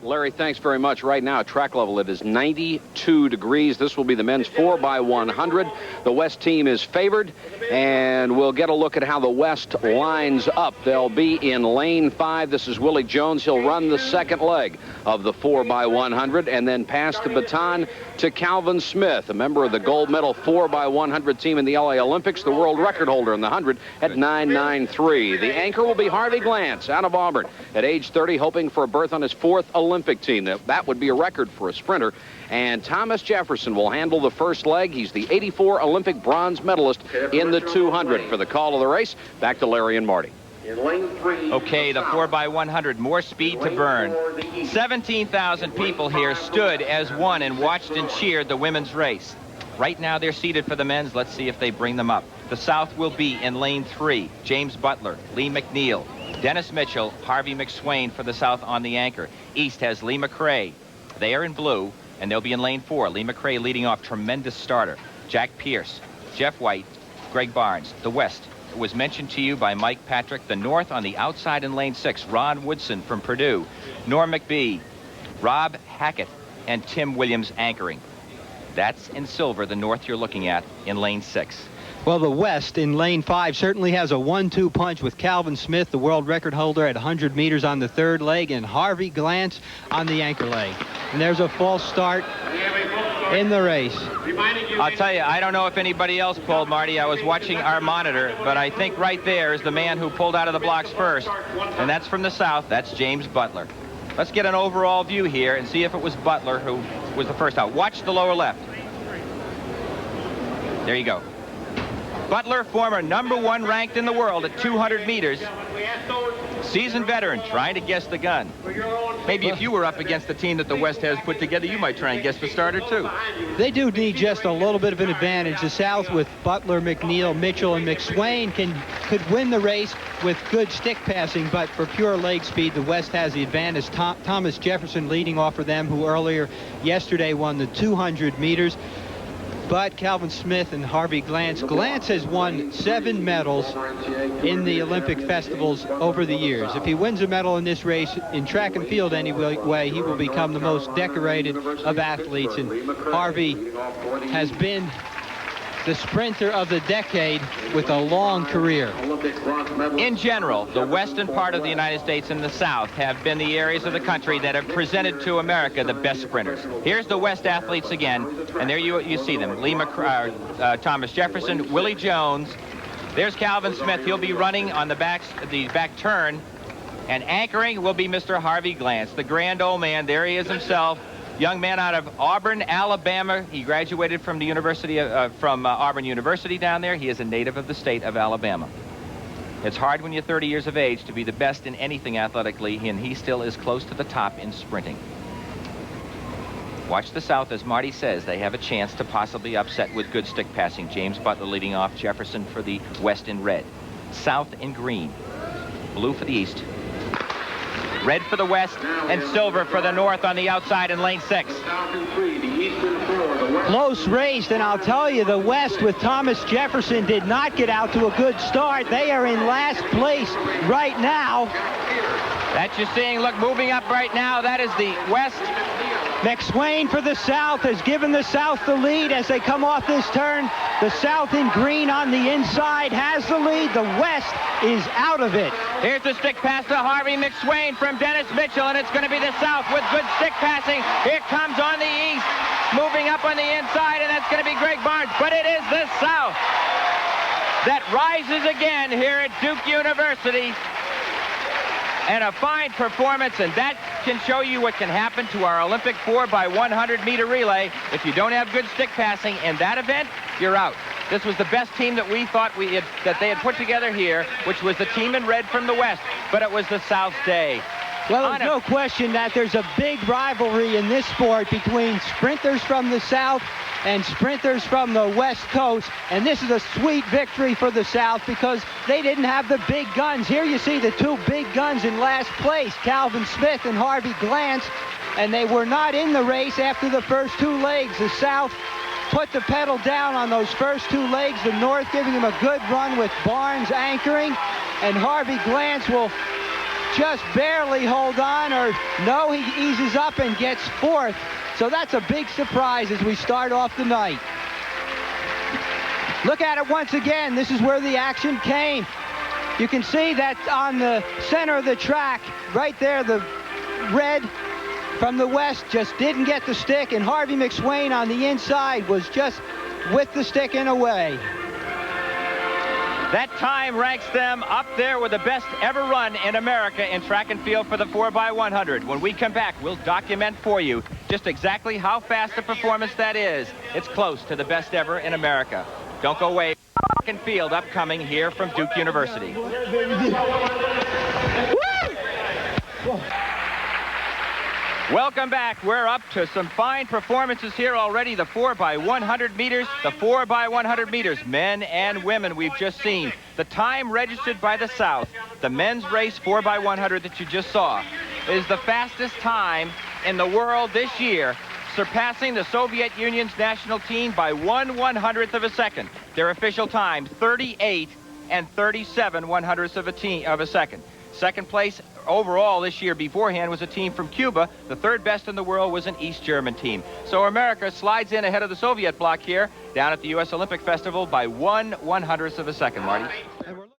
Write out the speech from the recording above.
Larry, thanks very much. Right now, at track level, it is 92 degrees. This will be the men's 4x100. The West team is favored, and we'll get a look at how the West lines up. They'll be in lane 5. This is Willie Jones. He'll run the second leg of the 4x100 and then pass the baton to Calvin Smith, a member of the gold medal 4x100 team in the LA Olympics, the world record holder in the 100 at 9.93. The anchor will be Harvey Glantz out of Auburn at age 30, hoping for a berth on his 4th Olympic team. That would be a record for a sprinter. And Thomas Jefferson will handle the first leg. He's the 84 Olympic bronze medalist in the 200. For the call of the race, back to Larry and Marty. Okay, the 4x100, more speed to burn. 17,000 people here stood as one and watched and cheered the women's race. Right now they're seated for the men's. Let's see if they bring them up. The South will be in lane 3. James Butler, Lee McNeil, Dennis Mitchell, Harvey McSwain for the South on the anchor. East has Lee McRae. They are in blue, and they'll be in lane 4. Lee McRae leading off, tremendous starter. Jack Pierce, Jeff White, Greg Barnes. The West was mentioned to you by Mike Patrick. The North on the outside in lane 6. Ron Woodson from Purdue, Norm McBee, Rob Hackett, and Tim Williams anchoring. That's in silver, the North you're looking at in lane 6. Well, the West in lane 5 certainly has a 1-2 punch with Calvin Smith, the world record holder, at 100 meters on the 3rd leg, and Harvey Glantz on the anchor leg. And there's a false start in the race. I'll tell you, I don't know if anybody else pulled, Marty. I was watching our monitor, but I think right there is the man who pulled out of the blocks first, and that's from the South. That's James Butler. Let's get an overall view here and see if it was Butler who was the first out. Watch the lower left. There you go. Butler, former #1 ranked in the world at 200 meters. Seasoned veteran, trying to guess the gun. Maybe if you were up against the team that the West has put together, you might try and guess the starter, too. They do need just a little bit of an advantage. The South with Butler, McNeil, Mitchell, and McSwain could win the race with good stick passing, but for pure leg speed, the West has the advantage. Thomas Jefferson leading off for them, who earlier yesterday won the 200 meters. But Calvin Smith and Harvey Glantz. Glantz has won 7 medals in the Olympic festivals over the years. If he wins a medal in this race, in track and field anyway, he will become the most decorated of athletes. And Harvey has been the sprinter of the decade with a long career. In general, the western part of the United States and the South have been the areas of the country that have presented to America the best sprinters. Here's the West athletes again, and there you see them. Thomas Jefferson, Willie Jones. There's Calvin Smith. He'll be running on the back turn, and anchoring will be Mr. Harvey Glantz, the grand old man. There he is himself. Young man out of Auburn, Alabama. He graduated from the University from Auburn University down there. He is a native of the state of Alabama. It's hard when you're 30 years of age to be the best in anything athletically, and he still is close to the top in sprinting. Watch the South, as Marty says. They have a chance to possibly upset with good stick passing. James Butler leading off, Jefferson for the West in red. South in green. Blue for the East. Red for the West and silver for the North on the outside in lane 6. Close race, and I'll tell you, the West with Thomas Jefferson did not get out to a good start. They are in last place right now. That you're seeing, look, moving up right now, that is the West. McSwain for the South has given the South the lead as they come off this turn. The South in green on the inside has the lead. The West is out of it. Here's the stick pass to Harvey McSwain from Dennis Mitchell, and it's going to be the South with good stick passing. Here comes on the East, moving up on the inside, and that's going to be Greg Barnes. But it is the South that rises again here at Duke University. And a fine performance, and that can show you what can happen to our Olympic 4x100 meter relay. If you don't have good stick passing in that event, you're out. This was the best team that we thought that they had put together here, which was the team in red from the West, but it was the South's day. Well, there's no question that there's a big rivalry in this sport between sprinters from the South and sprinters from the West Coast, and this is a sweet victory for the South because they didn't have the big guns. Here you see the 2 big guns in last place, Calvin Smith and Harvey Glantz, and they were not in the race after the first 2 legs. The South put the pedal down on those first 2 legs, the North giving them a good run with Barnes anchoring, and Harvey Glantz will just barely hold on, or no, he eases up and gets 4th. So that's a big surprise as we start off the night. Look at it once again. This is where the action came. You can see that on the center of the track, right there, the red from the west just didn't get the stick, and Harvey McSwain on the inside was just with the stick in a way. That time ranks them up there with the best ever run in America in track and field for the 4x100. When we come back, we'll document for you just exactly how fast a performance that is. It's close to the best ever in America. Don't go away. Track and field upcoming here from Duke University. Welcome back. We're up to some fine performances here already. The 4x100 meters, the 4x100 meters, men and women we've just seen. The time registered by the South, the men's race 4x100 that you just saw, is the fastest time in the world this year, surpassing the Soviet Union's national team by 1/100th of a second. Their official time, 38 and 37 1/100ths of a second. Second place overall this year beforehand was a team from Cuba. The third best in the world was an East German team. So America slides in ahead of the Soviet bloc here down at the U.S. Olympic Festival by 1/100th of a second, Marty.